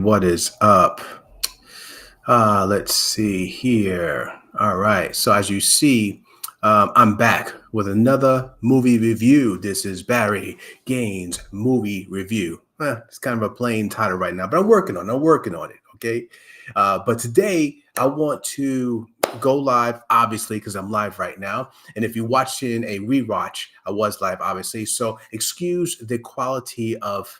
What is up? Let's see here. All right. So as you see, I'm back with another movie review. This is Barry Gaines movie review. It's kind of a plain title right now, but I'm working on it. Okay. But today I want to go live, obviously, because I'm live right now. And if you're watching a rewatch, I was live, obviously. So excuse the quality of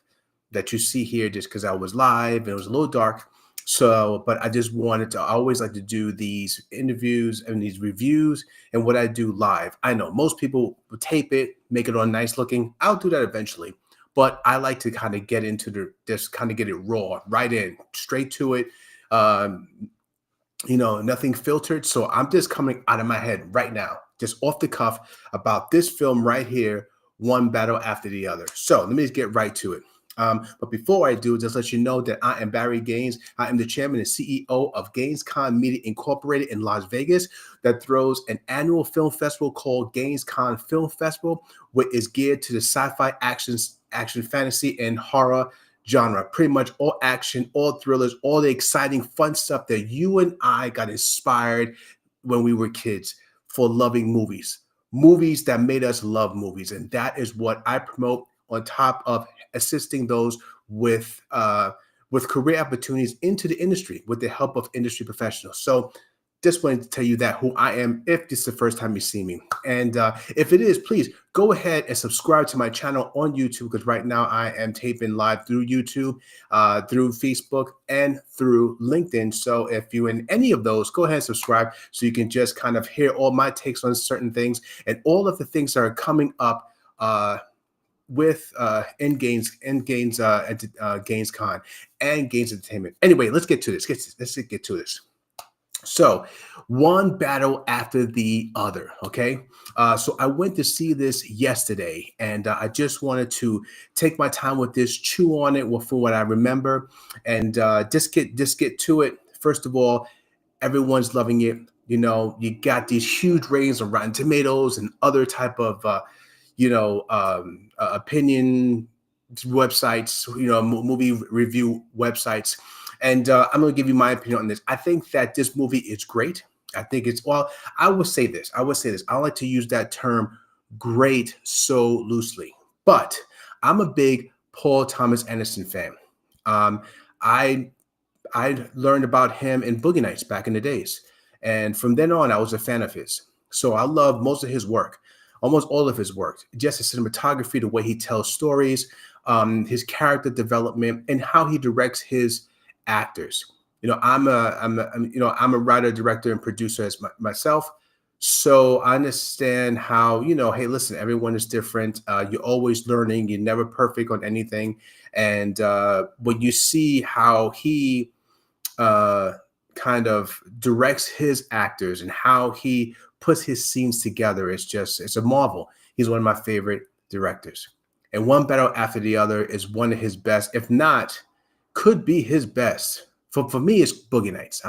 that you see here just because I was live and it was a little dark. So, but I just wanted to I always like to do these interviews and these reviews and what I do live. I know most people would tape it, make it all nice looking. I'll do that eventually. But I like to kind of get into just kind of get it raw, right in, straight to it. Um, nothing filtered. So I'm just coming out of my head right now, just off the cuff about this film right here, one battle after the other. So let me just get right to it. But before I do, just let you know that I am Barry Gaines. I am the chairman and CEO of GainesCon Media Incorporated in Las Vegas that throws an annual film festival called GainesCon Film Festival, which is geared to the sci-fi action fantasy, and horror genre. Pretty much all action, all thrillers, all the exciting, fun stuff that you and I got inspired when we were kids for loving movies. Movies that made us love movies. And that is what I promote on top of assisting those with career opportunities into the industry with the help of industry professionals. So just wanted to tell you that who I am if this is the first time you see me. And if it is, please go ahead and subscribe to my channel on YouTube because right now I am taping live through YouTube, through Facebook, and through LinkedIn. So if you're in any of those, go ahead and subscribe so you can just kind of hear all my takes on certain things and all of the things that are coming up with GainesCon and Gaines Entertainment. Anyway, let's get to this. Let's get to this. So, one battle after the other. Okay. So I went to see this yesterday, and I just wanted to take my time with this, chew on it for what I remember, and just get to it. First of all, everyone's loving it. You got these huge ratings on Rotten Tomatoes and other type of opinion websites, movie review websites. And I'm going to give you my opinion on this. I think that this movie is great. I think it's, well, I would say this. I like to use that term great so loosely, but I'm a big Paul Thomas Anderson fan. Um, I I learned about him in Boogie Nights back in the days. And from then on, I was a fan of his. So I love most of his work, almost all of his work, just his cinematography, the way he tells stories, his character development, and how he directs his actors. I'm a writer, director, and producer as myself. So I understand how, hey, listen, everyone is different. You're always learning. You're never perfect on anything. And when you see how he uh, kind of directs his actors and how he puts his scenes together, it's a marvel. He's one of my favorite directors. And one battle after the other is one of his best, if not, could be his best. For me, it's Boogie Nights.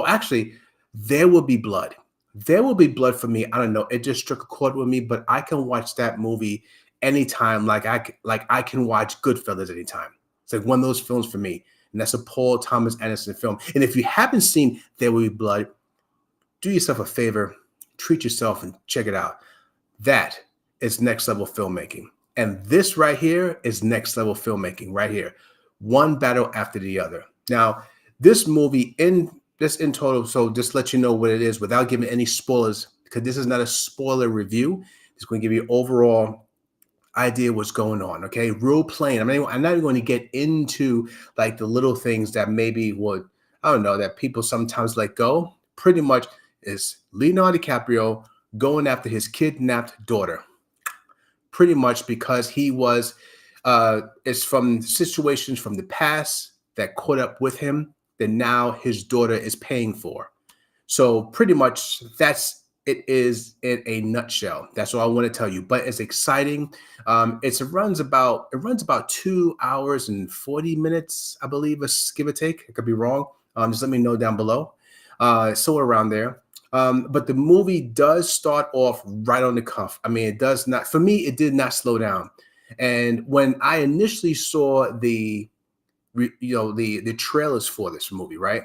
Actually, There Will Be Blood. There Will Be Blood for me. I don't know. It just struck a chord with me, but I can watch that movie anytime. Like I can watch Goodfellas anytime. It's like one of those films for me. And that's a Paul Thomas Anderson film. And if you haven't seen There Will Be Blood, do yourself a favor, treat yourself and check it out. That is next level filmmaking. And this right here is next level filmmaking right here. One battle after the other. Now, this movie in total, so just let you know what it is without giving any spoilers, because this is not a spoiler review. It's going to give you overall idea what's going on. Okay, real plain. I'm not even going to get into like the little things that maybe would, I don't know, that people sometimes let go. Pretty much is Leonardo DiCaprio going after his kidnapped daughter. Pretty much because he was, it's from situations from the past that caught up with him that now his daughter is paying for. So pretty much that's it is in a nutshell. That's all I want to tell you. But it's exciting. It runs about 2 hours and 40 minutes, I believe, give or take. I could be wrong. Just let me know down below. So around there. But the movie does start off right on the cuff. I mean, it does not. For me, it did not slow down. And when I initially saw the trailers for this movie, right?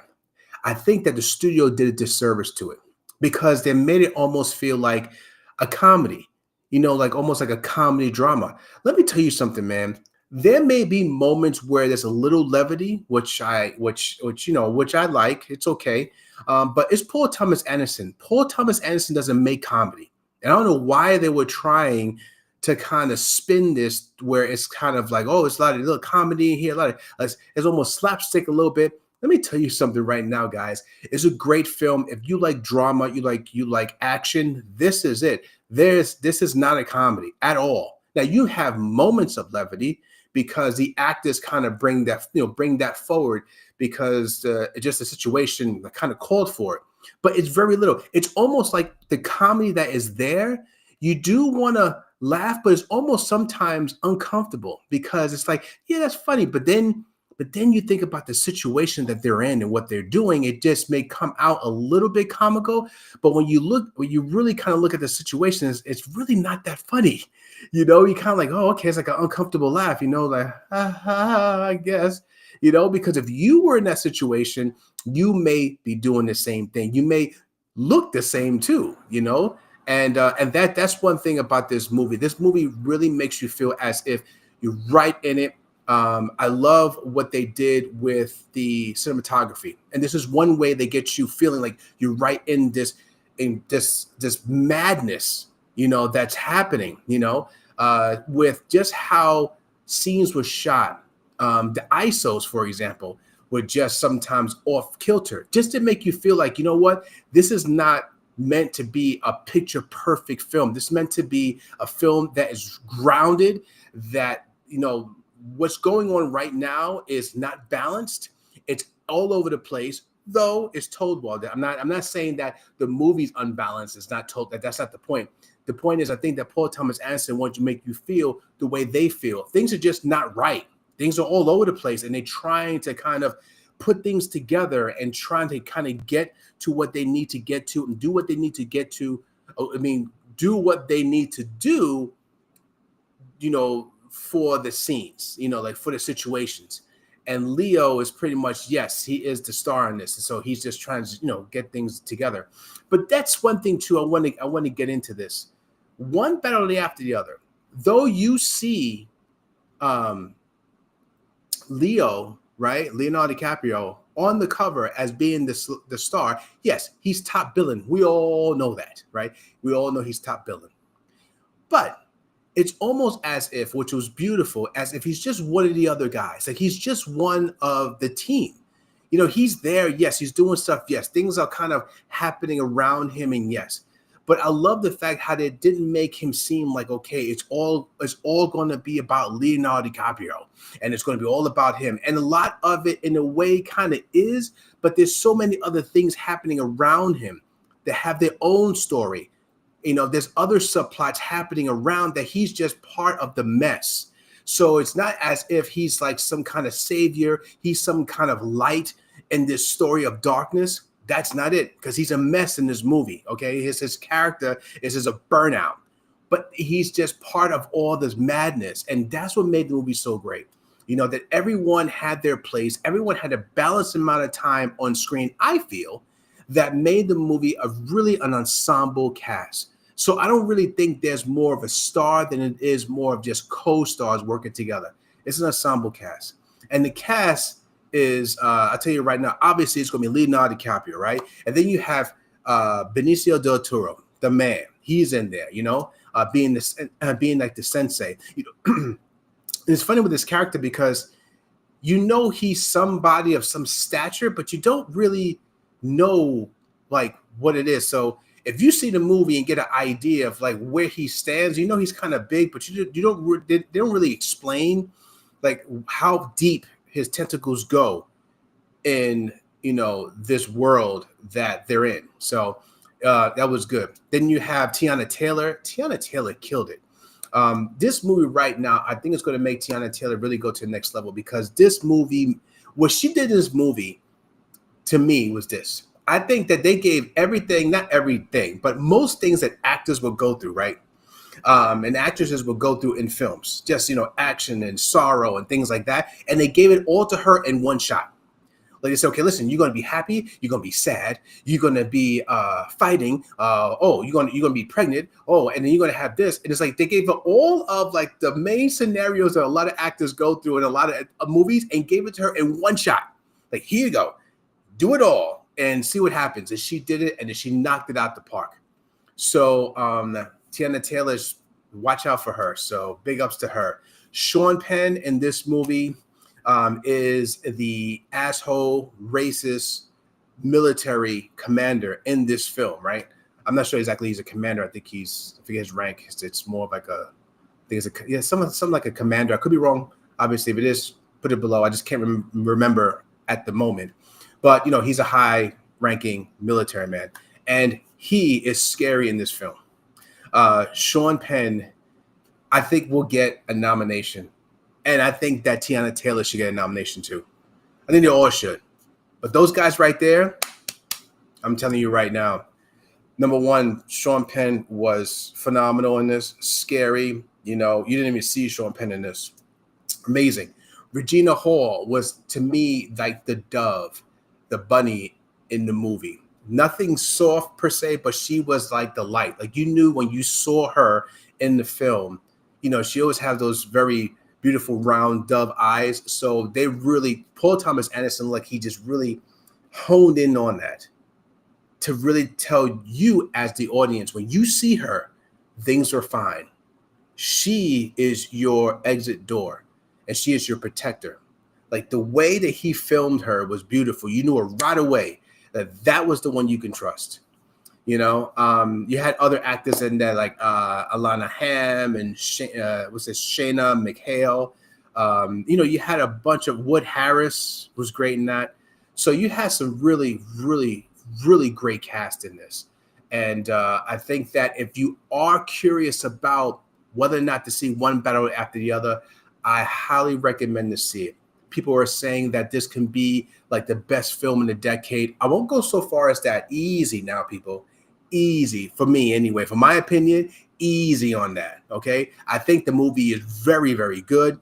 I think that the studio did a disservice to it because they made it almost feel like a comedy, like almost like a comedy drama. Let me tell you something, man. There may be moments where there's a little levity, which I like. It's okay, but it's Paul Thomas Anderson. Paul Thomas Anderson doesn't make comedy, and I don't know why they were trying to kind of spin this where it's kind of like, oh, it's a lot of little comedy in here, a lot of it's almost slapstick a little bit. Let me tell you something right now, guys. It's a great film. If you like drama, you like action, this is it. This is not a comedy at all. Now you have moments of levity because the actors kind of bring that forward because it's just a situation that kind of called for it. But it's very little. It's almost like the comedy that is there. You do want to laugh, but it's almost sometimes uncomfortable because it's like, yeah, that's funny, but then you think about the situation that they're in and what they're doing, it just may come out a little bit comical. But when you really kind of look at the situation, it's really not that funny. You kind of like, oh, okay, it's like an uncomfortable laugh, like, I guess, because if you were in that situation, you may be doing the same thing. You may look the same too, and that's one thing about this movie. This movie really makes you feel as if you're right in it. I love what they did with the cinematography, and this is one way they get you feeling like you're right in this madness, that's happening, with just how scenes were shot. The ISOs, for example, were just sometimes off kilter, just to make you feel like, you know what, this is not meant to be a picture perfect film. This is meant to be a film that is grounded, that, what's going on right now is not balanced. It's all over the place, though it's told well. I'm not saying that the movie's unbalanced. It's not told that. That's not the point. The point is, I think that Paul Thomas Anderson wants to make you feel the way they feel. Things are just not right. Things are all over the place, and they're trying to kind of put things together and trying to kind of get to what they need to get to and do what they need to get to. Do what they need to do, for the scenes, like for the situations. And Leo is pretty much, yes, he is the star in this. And so he's just trying to, get things together. But that's one thing too. I want to get into this. One better after the other. Though you see Leo, right? Leonardo DiCaprio on the cover as being the star. Yes, he's top billing. We all know that, right? We all know he's top billing. But it's almost as if, which was beautiful, as if he's just one of the other guys. Like he's just one of the team. He's there. Yes, he's doing stuff. Yes, things are kind of happening around him. And yes, but I love the fact how they didn't make him seem like, okay, it's all going to be about Leonardo DiCaprio and it's going to be all about him. And a lot of it in a way kind of is, but there's so many other things happening around him that have their own story. There's other subplots happening around that he's just part of the mess. So it's not as if he's like some kind of savior. He's some kind of light in this story of darkness. That's not it, because he's a mess in this movie. Okay, his character is a burnout, but he's just part of all this madness, and that's what made the movie so great. That everyone had their place. Everyone had a balanced amount of time on screen. I feel that made the movie an ensemble cast. So I don't really think there's more of a star than it is more of just co-stars working together. It's an ensemble cast. And the cast is, I'll tell you right now, obviously it's going to be Leonardo DiCaprio, right? And then you have Benicio del Toro, the man. He's in there, being like the sensei. It's funny with this character because he's somebody of some stature, but you don't really know like what it is. So if you see the movie and get an idea of like where he stands, he's kind of big, but they don't really explain like how deep his tentacles go in this world that they're in. So that was good. Then you have Tiana Taylor. Tiana Taylor killed it. This movie right now, I think it's going to make Tiana Taylor really go to the next level, because this movie, what she did in this movie to me was this. I think that they gave everything, not everything, but most things that actors will go through, right? and actresses would go through in films, just action and sorrow and things like that, and they gave it all to her in one shot. Like they said, okay, listen, you're gonna be happy, you're gonna be sad, you're gonna be fighting. Oh, you're gonna be pregnant. Oh, and then you're gonna have this. And it's like they gave her all of like the main scenarios that a lot of actors go through in a lot of movies, and gave it to her in one shot. Like, here you go, do it all and see what happens. And she did it, and then she knocked it out the park. So Tiana Taylor's, watch out for her. So big ups to her. Sean Penn in this movie is the asshole, racist military commander in this film, right? I'm not sure exactly he's a commander. I forget his rank. It's more of like I think it's something like a commander. I could be wrong. Obviously, if it is, put it below. I just can't remember at the moment. But he's a high-ranking military man, and he is scary in this film. Sean Penn, I think, will get a nomination. And I think that Tiana Taylor should get a nomination too. I think they all should. But those guys right there, I'm telling you right now, number one, Sean Penn was phenomenal in this. Scary. You didn't even see Sean Penn in this. Amazing. Regina Hall was, to me, like the dove, the bunny in the movie. Nothing soft per se, but she was like the light. Like, you knew when you saw her in the film, she always had those very beautiful round dove eyes. So they really, Paul Thomas Anderson, like, he just really honed in on that to really tell you as the audience, when you see her, things are fine. She is your exit door, and she is your protector. Like, the way that he filmed her was beautiful. You knew right away that was the one you can trust. You had other actors in there like Alana Hamm and Shayna McHale. You had a bunch of Wood Harris was great in that. So you had some really, really, really great cast in this. And I think that if you are curious about whether or not to see one battle after the other, I highly recommend to see it. People are saying that this can be like the best film in the decade. I won't go so far as that. Easy now, people. Easy for me anyway. For my opinion, easy on that. Okay. I think the movie is very, very good.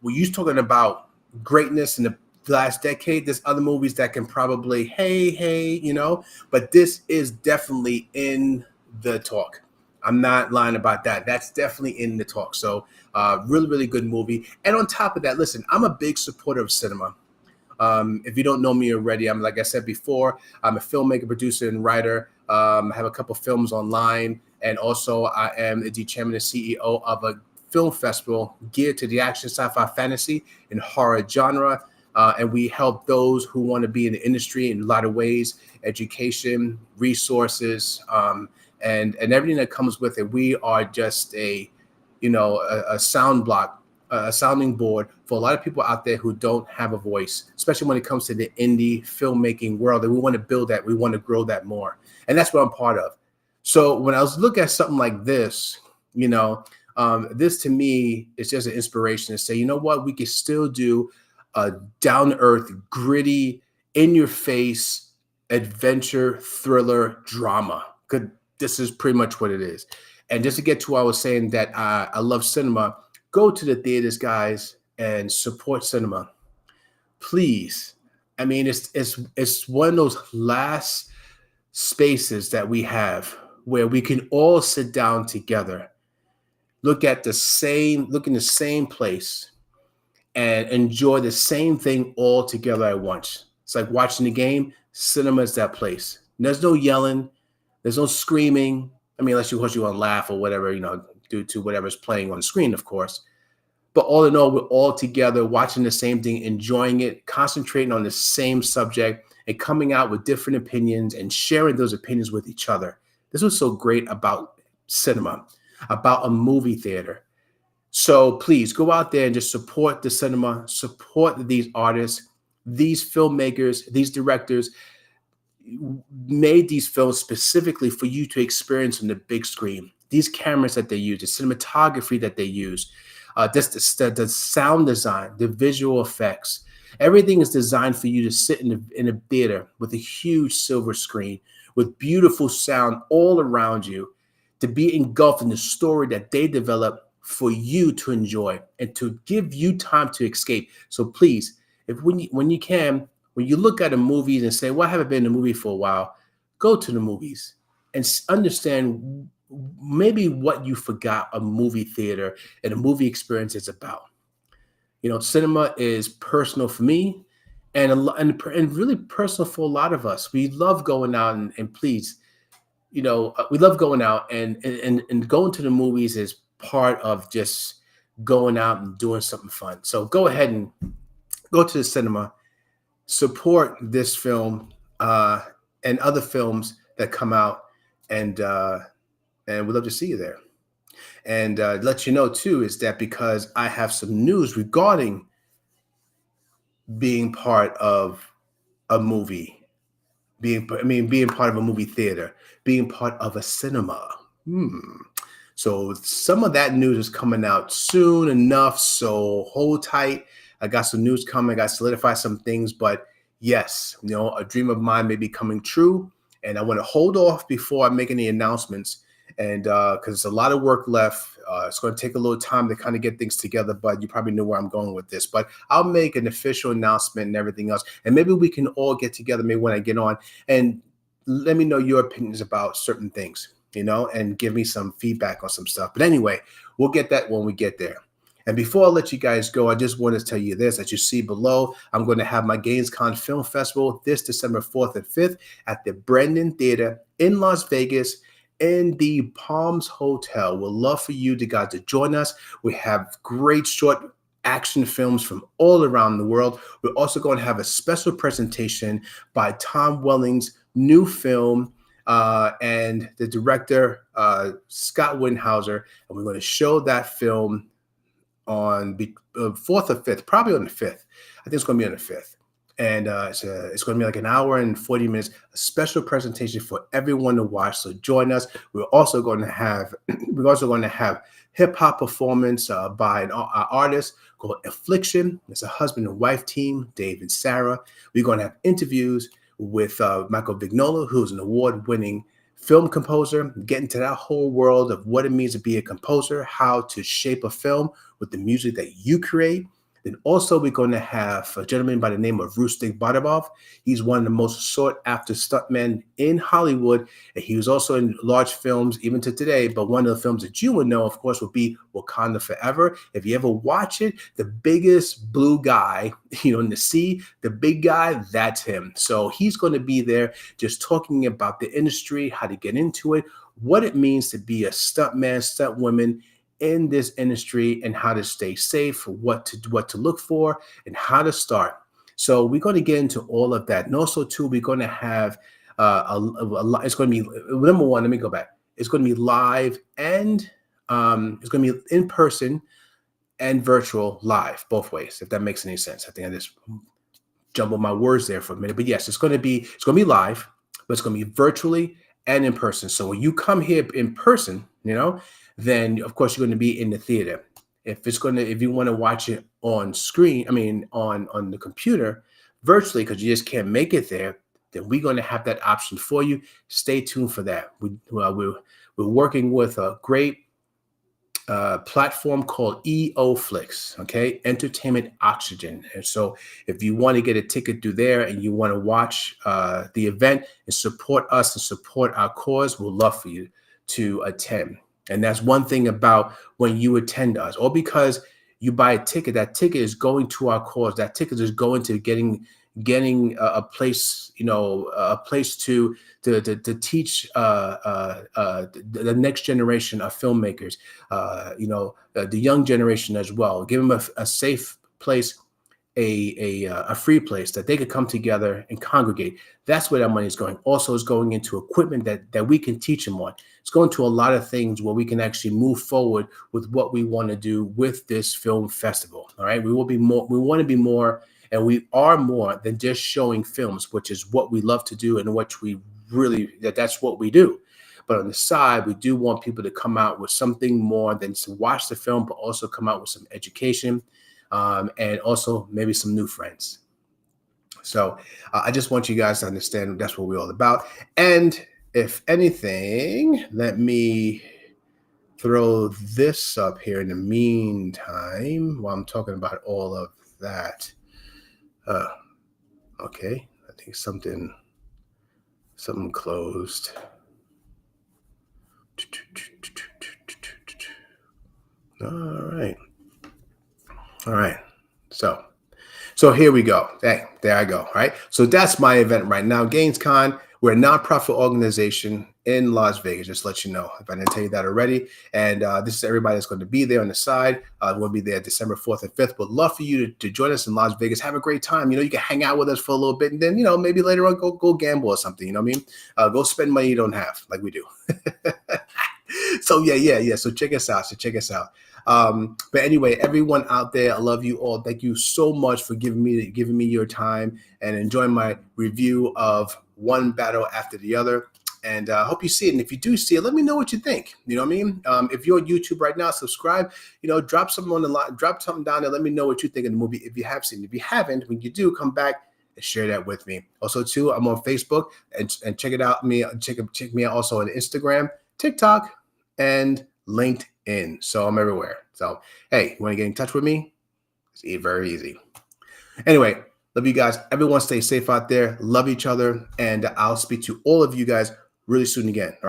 When you're talking about greatness in the last decade, there's other movies that can probably, hey, but this is definitely in the talk. I'm not lying about that. That's definitely in the talk. So really, really good movie. And on top of that, listen, I'm a big supporter of cinema. If you don't know me already, like I said before, I'm a filmmaker, producer, and writer. I have a couple films online. And also I am the chairman and CEO of a film festival geared to the action, sci-fi, fantasy, and horror genre. And we help those who want to be in the industry in a lot of ways: education, resources, and everything that comes with it. We are just a sound block, a sounding board for a lot of people out there who don't have a voice, especially when it comes to the indie filmmaking world. And we want to build that. We want to grow that more. And that's what I'm part of. So when I was looking at something like this, this to me is just an inspiration to say, you know what, we can still do a down-to-earth, gritty, in-your-face adventure, thriller, drama. Because this is pretty much what it is. And just to get to what I was saying, that I love cinema, go to the theaters, guys, and support cinema. Please. I mean, it's one of those last spaces that we have where we can all sit down together, look in the same place, and enjoy the same thing all together at once. It's like watching the game. Cinema is that place. There's no yelling. There's no screaming. I mean, unless you want to laugh or whatever, due to whatever's playing on the screen, of course. But all in all, we're all together watching the same thing, enjoying it, concentrating on the same subject, and coming out with different opinions and sharing those opinions with each other. This was so great about cinema, about a movie theater. So please go out there and just support the cinema, support these artists, these filmmakers, these directors made these films specifically for you to experience on the big screen. These cameras that they use, the cinematography that they use, the sound design, the visual effects, everything is designed for you to sit in a theater with a huge silver screen with beautiful sound all around you, to be engulfed in the story that they develop for you to enjoy and to give you time to escape. So please, if when you can, when you look at a movie and say, "Well, I haven't been in a movie for a while," go to the movies and understand maybe what you forgot a movie theater and a movie experience is about. Cinema is personal for me, and and really personal for a lot of us. We love going out, and please, we love going out, and going to the movies is part of just going out and doing something fun. So go ahead and go to the cinema, support this film, and other films that come out, and we'd love to see you there. And let you know too is that because I have some news regarding being part of a movie, being part of a movie theater, being part of a cinema. So some of that news is coming out soon enough. So hold tight. I got some news coming. I got to solidify some things, but yes, a dream of mine may be coming true. And I want to hold off before I make any announcements. And because it's a lot of work left, it's going to take a little time to kind of get things together. But you probably know where I'm going with this. But I'll make an official announcement and everything else. And maybe we can all get together, maybe when I get on, and let me know your opinions about certain things, and give me some feedback on some stuff. But anyway, we'll get that when we get there. And before I let you guys go, I just want to tell you this. As you see below, I'm going to have my GainesCon Film Festival this December 4th and 5th at the Brendan Theater in Las Vegas in the Palms Hotel. We'd love for you guys to join us. We have great short action films from all around the world. We're also going to have a special presentation by Tom Welling's new film, and the director, Scott Windhauser. And we're going to show that film on the 4th or 5th, probably on the 5th. I think it's going to be on the 5th. And it's going to be like an hour and 40 minutes, a special presentation for everyone to watch. So join us. We're also going to have hip hop performance by an artist called Affliction. It's a husband and wife team, Dave and Sarah. We're going to have interviews with Michael Vignola, who's an award-winning film composer, get into that whole world of what it means to be a composer, how to shape a film with the music that you create. Then also we're going to have a gentleman by the name of Rustik Badabov. He's one of the most sought-after stuntmen in Hollywood, and he was also in large films even to today. But one of the films that you would know, of course, would be Wakanda Forever. If you ever watch it, the biggest blue guy, in the sea, the big guy, that's him. So he's going to be there just talking about the industry, how to get into it, what it means to be a stuntman, stuntwoman in this industry, and how to stay safe, what to look for, and how to start. So we're going to get into all of that. And also too, we're going to have it's going to be, number one, let me go back. It's going to be live, and it's going to be in person and virtual, live, both ways, if that makes any sense. I think I just jumbled my words there for a minute. But yes, it's going to be live, but it's going to be virtually and in person. So when you come here in person, then of course you're going to be in the theater. If you want to watch it on screen, on the computer virtually, because you just can't make it there, then we're going to have that option for you. Stay tuned for that. We're working with a great platform called EOFlix, okay, Entertainment Oxygen. And so if you want to get a ticket through there and you want to watch the event and support us and support our cause, we'd love for you to attend. And that's one thing about when you attend us, or because you buy a ticket, that ticket is going to our cause. That ticket is going to getting a place, a place to teach the next generation of filmmakers, the young generation as well. Give them a safe place, a free place that they could come together and congregate. That's where that money is going. Also, it's going into equipment that we can teach them on. It's going to a lot of things where we can actually move forward with what we want to do with this film festival. All right, we want to be more, and we are more than just showing films, which is what we love to do and which that's what we do. But on the side, we do want people to come out with something more than to watch the film, but also come out with some education, and also maybe some new friends. So I just want you guys to understand that's what we're all about. And if anything, let me throw this up here in the meantime while I'm talking about all of that. Okay, I think something closed. All right. All right. So here we go. Hey, there I go. All right. So that's my event right now. GainesCon, we're a nonprofit organization in Las Vegas. Just to let you know if I didn't tell you that already. And this is everybody that's going to be there on the side. We'll be there December 4th and 5th. But love for you to join us in Las Vegas. Have a great time. You can hang out with us for a little bit, and then maybe later on go gamble or something. You know what I mean? Go spend money you don't have, like we do. So yeah. So check us out. But anyway, everyone out there, I love you all. Thank you so much for giving me your time and enjoying my review of one battle after the other. And I hope you see it. And if you do see it, let me know what you think. You know what I mean? If you're on YouTube right now, subscribe. Drop something on the line, drop something down there. Let me know what you think of the movie if you have seen it. If you haven't, when you do, come back and share that with me. Also, too, I'm on Facebook and check it out. Check me out also on Instagram, TikTok, and LinkedIn. So I'm everywhere. So, hey, you want to get in touch with me? It's very easy. Anyway, love you guys. Everyone stay safe out there. Love each other. And I'll speak to all of you guys really soon again.